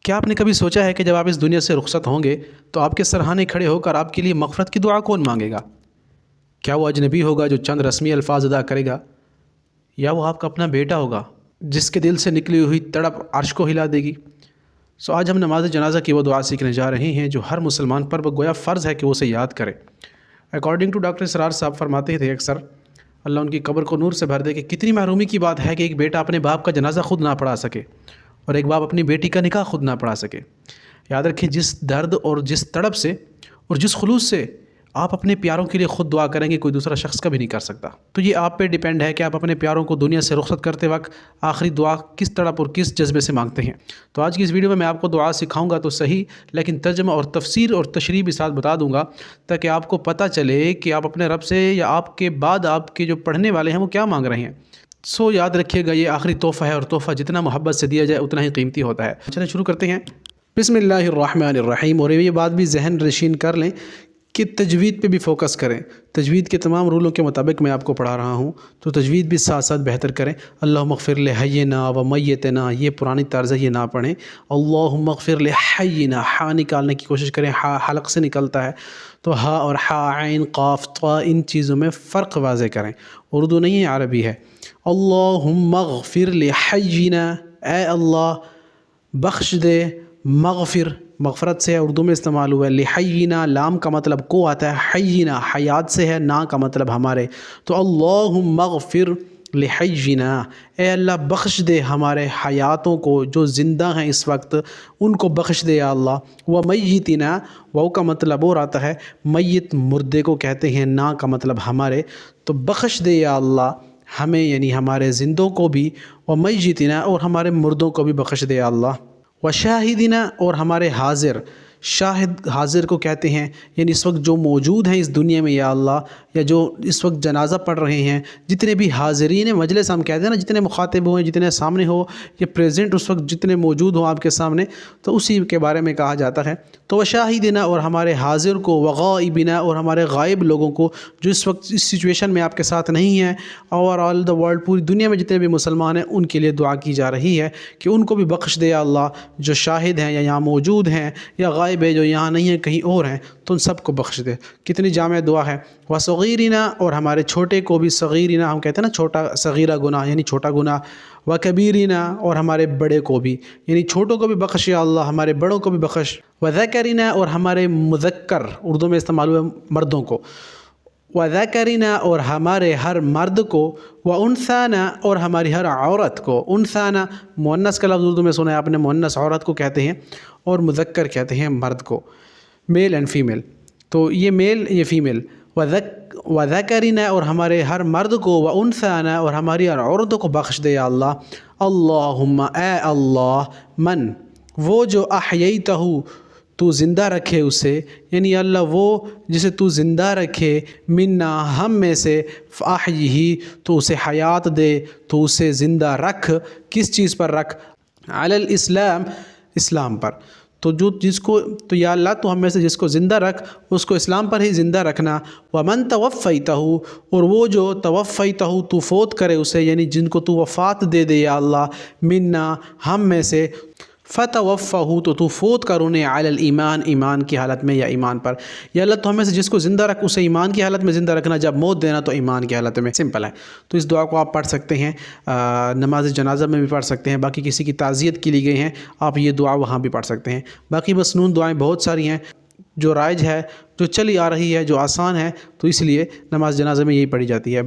کیا آپ نے کبھی سوچا ہے کہ جب آپ اس دنیا سے رخصت ہوں گے تو آپ کے سرہانے کھڑے ہو کر آپ کے لیے مغفرت کی دعا کون مانگے گا؟ کیا وہ اجنبی ہوگا جو چند رسمی الفاظ ادا کرے گا، یا وہ آپ کا اپنا بیٹا ہوگا جس کے دل سے نکلی ہوئی تڑپ عرش کو ہلا دے گی؟ آج ہم نماز جنازہ کی وہ دعا سیکھنے جا رہے ہیں جو ہر مسلمان پر گویا فرض ہے کہ وہ اسے یاد کرے۔ اکارڈنگ ٹو ڈاکٹر اسرار صاحب فرماتے تھے اکثر، اللہ ان کی قبر کو نور سے بھر دے، کہ کتنی محرومی کی بات ہے کہ ایک بیٹا اپنے باپ کا جنازہ خود نہ پڑھا سکے اور ایک باپ اپنی بیٹی کا نکاح خود نہ پڑھا سکے۔ یاد رکھیں، جس درد اور جس تڑپ سے اور جس خلوص سے آپ اپنے پیاروں کے لیے خود دعا کریں گے، کوئی دوسرا شخص کبھی نہیں کر سکتا۔ تو یہ آپ پہ ڈیپینڈ ہے کہ آپ اپنے پیاروں کو دنیا سے رخصت کرتے وقت آخری دعا کس تڑپ اور کس جذبے سے مانگتے ہیں۔ تو آج کی اس ویڈیو میں آپ کو دعا سکھاؤں گا تو صحیح، لیکن ترجمہ اور تفسیر اور تشریح بھی ساتھ بتا دوں گا، تاکہ آپ کو پتہ چلے کہ آپ اپنے رب سے یا آپ کے بعد آپ کے جو پڑھنے والے ہیں وہ کیا مانگ رہے ہیں۔ یاد رکھیے گا، یہ آخری تحفہ ہے، اور تحفہ جتنا محبت سے دیا جائے اتنا ہی قیمتی ہوتا ہے۔ چلیں شروع کرتے ہیں۔ بسم اللہ الرحمن الرحیم۔ اور یہ بات بھی ذہن نشین کر لیں کہ تجوید پہ بھی فوکس کریں۔ تجوید کے تمام رولوں کے مطابق میں آپ کو پڑھا رہا ہوں، تو تجوید بھی ساتھ ساتھ بہتر کریں۔ اللہم اغفر لحینا و میتنا، یہ پرانی طرز ہے، یہ نہ پڑھیں۔ اللہم اغفر لحینا، ہا نکالنے کی کوشش کریں، ہا حلق سے نکلتا ہے، تو ہا اور ہا، عین، قاف، طا، ان چیزوں میں فرق واضح کریں۔ اردو نہیں ہے، عربی ہے۔ اللہم اغفر لحینا، اے اللہ بخش دے، مغفر مغفرت سے ہے، اردو میں استعمال ہوا ہے۔ لحینا، لام کا مطلب کو آتا ہے، حینا حیات سے ہے، نا کا مطلب ہمارے، تو اللہم اغفر لحینا، اے اللہ بخش دے ہمارے حیاتوں کو جو زندہ ہیں اس وقت، ان کو بخش دے یا اللہ۔ و میتنا، وہ کا مطلب اور آتا ہے، میت مردے کو کہتے ہیں، نا کا مطلب ہمارے، تو بخش دے یا اللہ ہمیں، یعنی ہمارے زندوں کو بھی، و میتنا، اور ہمارے مردوں کو بھی بخش دے یا اللہ۔ و شاہدنا، اور ہمارے حاضر، شاہد حاضر کو کہتے ہیں، یعنی اس وقت جو موجود ہیں اس دنیا میں یا اللہ، یا جو اس وقت جنازہ پڑھ رہے ہیں، جتنے بھی حاضرین مجلس ہم کہتے ہیں نا، جتنے مخاطب ہوئے، جتنے سامنے ہو، یا پریزنٹ اس وقت جتنے موجود ہوں آپ کے سامنے، تو اسی کے بارے میں کہا جاتا ہے۔ تو وہ شاہدنا، اور ہمارے حاضر کو، وغائبنا، اور ہمارے غائب لوگوں کو جو اس وقت اس سچویشن میں آپ کے ساتھ نہیں ہیں، اور آل دا ورلڈ، پوری دنیا میں جتنے بھی مسلمان ہیں ان کے لیے دعا کی جا رہی ہے کہ ان کو بھی بخش دے یا اللہ، جو شاہد ہیں یا یہاں موجود ہیں، یا غائب ہے جو یہاں نہیں ہیں کہیں اور ہیں، تو ان سب کو بخش دے۔ کتنی جامع دعا ہے۔ وصغیرنا، اور ہمارے چھوٹے کو بھی، صغیرنا ہم کہتے ہیں نا چھوٹا، صغیرہ گناہ یعنی چھوٹا گناہ۔ وکبیرنا، اور ہمارے بڑے کو بھی، یعنی چھوٹوں کو بھی بخش یا اللہ، ہمارے بڑوں کو بھی بخش۔ وذکرنا، اور ہمارے مذکر، اردو میں استعمال ہوئے مردوں کو۔ وذکرنا، اور ہمارے ہر مرد کو۔ وانثانا، اور ہماری ہر عورت کو۔ انثانا مؤنث کا لفظ اردو میں سنا ہے آپ نے، مؤنث عورت کو کہتے ہیں، اور مذکر کہتے ہیں مرد کو، میل اینڈ فیمیل، تو یہ میل یہ فیمیل۔ وذکرنا، اور ہمارے ہر مرد کو، وانثانا، اور ہماری ہر عورتوں کو بخش دے یا اللہ۔ اللہم، اے اللہ، من، وہ جو احییتہ، تو زندہ رکھے اسے، یعنی اللہ وہ جسے تو زندہ رکھے، منا، ہم میں سے، فاحیہ، تو اسے حیات دے، تو اسے زندہ رکھ، کس چیز پر رکھ؟ علی الاسلام، اسلام پر، تو تو یا اللہ تو ہم میں سے جس کو زندہ رکھ اس کو اسلام پر ہی زندہ رکھنا۔ ومن توفیتہ، اور وہ جو توفیتہ، تو فوت کرے اسے، یعنی جن کو تو وفات دے دے یا اللہ، منا، ہم میں سے، فتوفہ، تو فوت کر انہیں، علی الایمان، ایمان کی حالت میں یا ایمان پر۔ یا اللہ تو ہمیں سے جس کو زندہ رکھ اسے ایمان کی حالت میں زندہ رکھنا، جب موت دینا تو ایمان کی حالت میں۔ سمپل ہے۔ تو اس دعا کو آپ پڑھ سکتے ہیں، نماز جنازہ میں بھی پڑھ سکتے ہیں، باقی کسی کی تعزیت کی لی گئی ہیں آپ یہ دعا وہاں بھی پڑھ سکتے ہیں۔ باقی مسنون دعائیں بہت ساری ہیں، جو رائج ہے، جو چلی آ رہی ہے، جو آسان ہے، تو اس لیے نماز جنازہ میں یہی پڑھی جاتی ہے۔